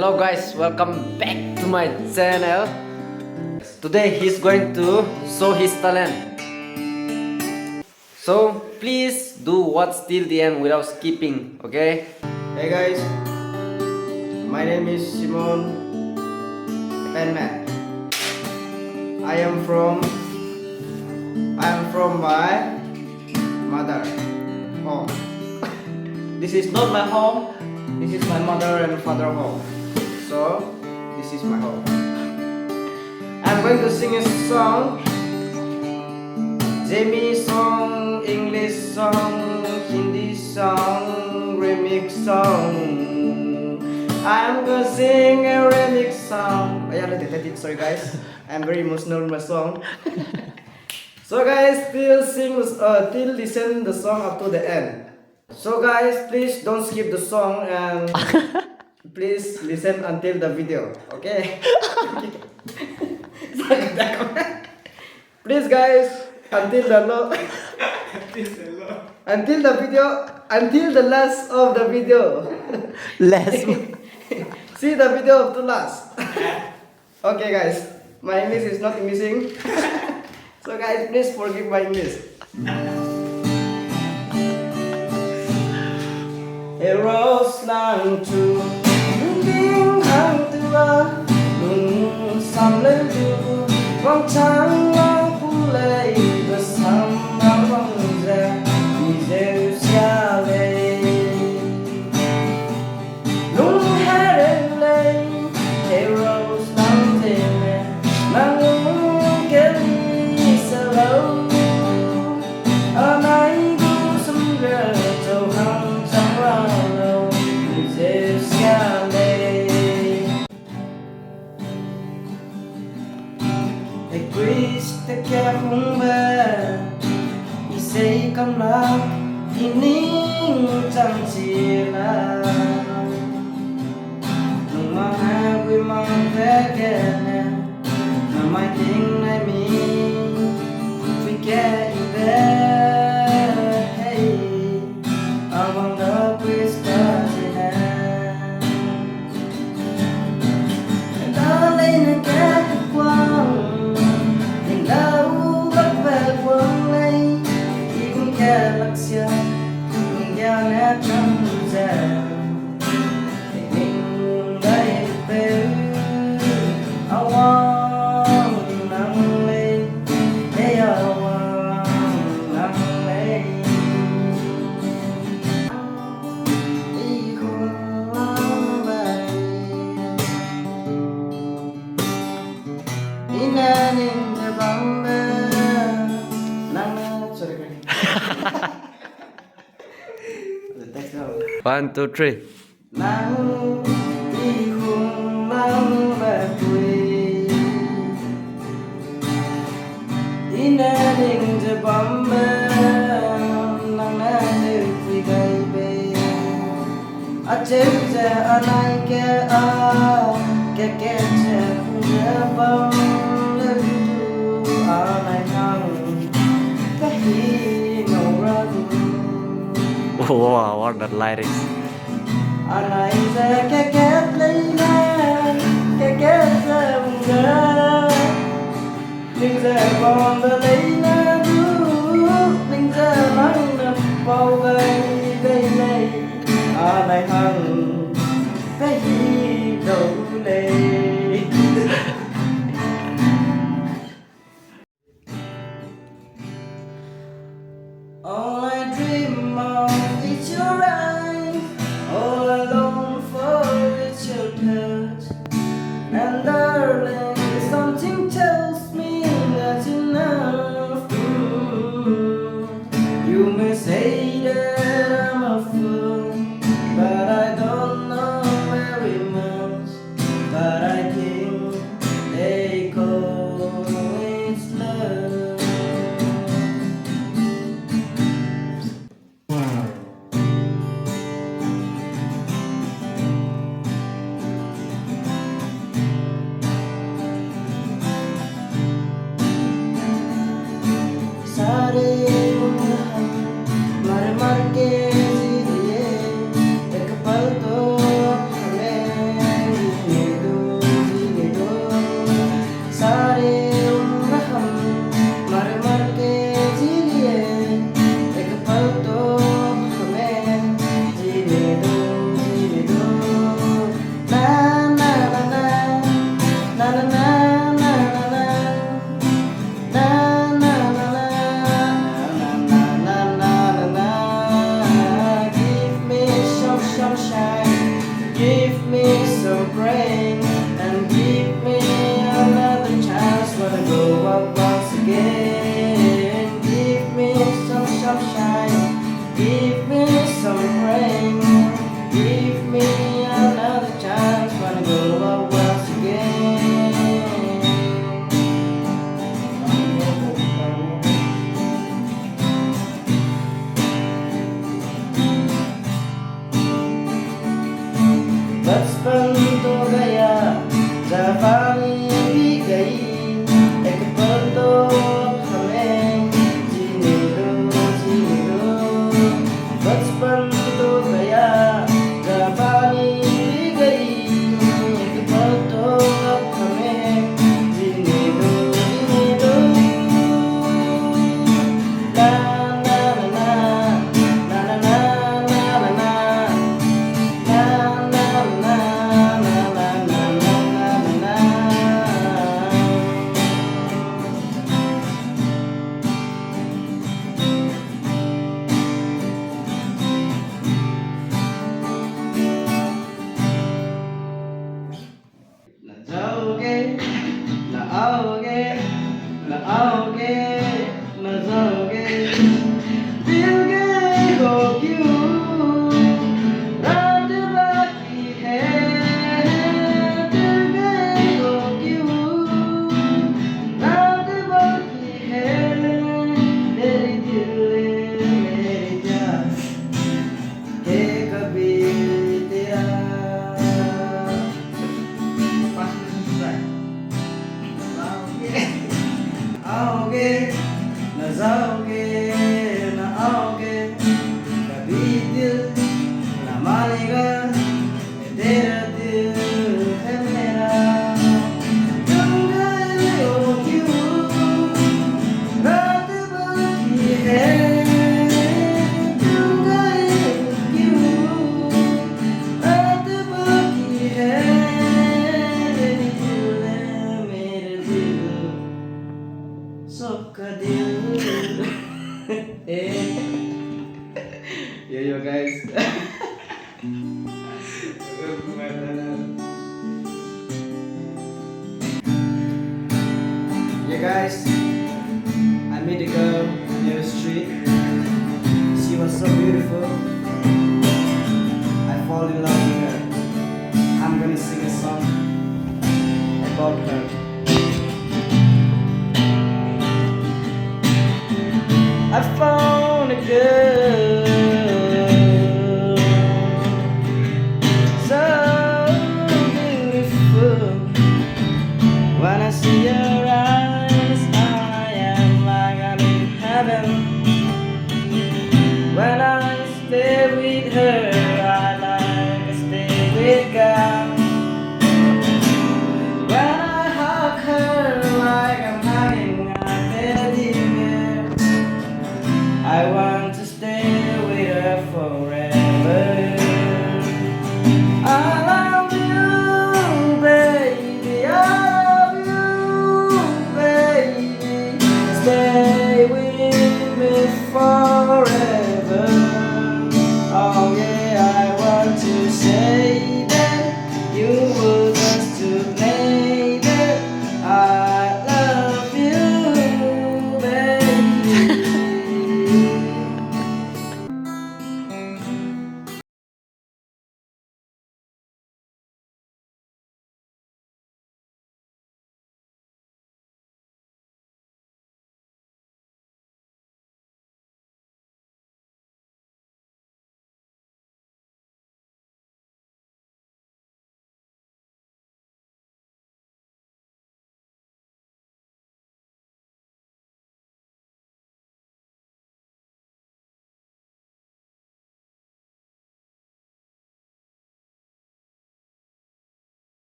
Hello guys, welcome back to my channel. Today he's going to show his talent. So please do watch till the end without skipping, okay? Hey guys, my name is Simonbe Panme. I am from my mother home. This is not my home. This is my mother and father home. So this is my home. I'm going to sing a song. Jamie song, English song, Hindi song, remix song. I'm gonna sing a remix song. Oh, yeah, let it. Sorry guys, I'm very emotional in my song. So guys, till listen the song up to the end. So guys, please don't skip the song and please listen until the video. Okay? Please guys, until the last of the video. Last. See the video up to last. Okay guys, my English is not missing. So guys, please forgive my English. Heroes lang chu Ding hang tua Nung sam lên chu Vòng trắng lo phu lệ Và sam bao vòng ra Vì rêu xa lệ Nung hè đến lệ Heroes lang thế mẹ Nàng nung kết đi xa lâu Ở nay du xâm rơ Châu hăng Te kẻ không về Ý xây căm lạc Ý nín chẳng chỉ là Nung mang hai quy mang thế kẻ nè Mà mai tiếng này mi Vì kẻ ý về Hey I wonder please does it have Đã lên là kẻ quang Đâu bắt về quân lấy Khi cũng kẻ lạc xưa Cũng kẻ nét trong giờ Thì mình đây về I want nắng lên Hey I want nắng lên Đi không lắm vậy Đi nè nhìn One, two, three. Nắng đi khung nắng về quê đi nè đình giờ bấm bê nắng nè đi quỳ gây bê à chết giờ à này kẻ kẻ trẻ không nhớ bấm lên à này thằng cái gì nấu ra Wow, what that lyrics. Anai ra cái kết lấy na cái kết ra vùng ra nhưng giờ còn đã lấy na nhưng giờ nắng đập vào gây đây này này thằng cái gì đâu đây All I dream of is your eyes All I long for is your touch And darling, something tells me that's enough You may say that I'm a fool But I don't know very much But I जाओगे न आओगे कभी दिल न मानेगा तेरा दिल है मेरा तुम गए हो क्यों रात बाकी है तुम गए हो क्यों रात बाकी है मेरे दिल सबका दिल yo guys yeah guys I met a girl near the street. She was so beautiful. I fall in love with her. I'm gonna sing a song about her.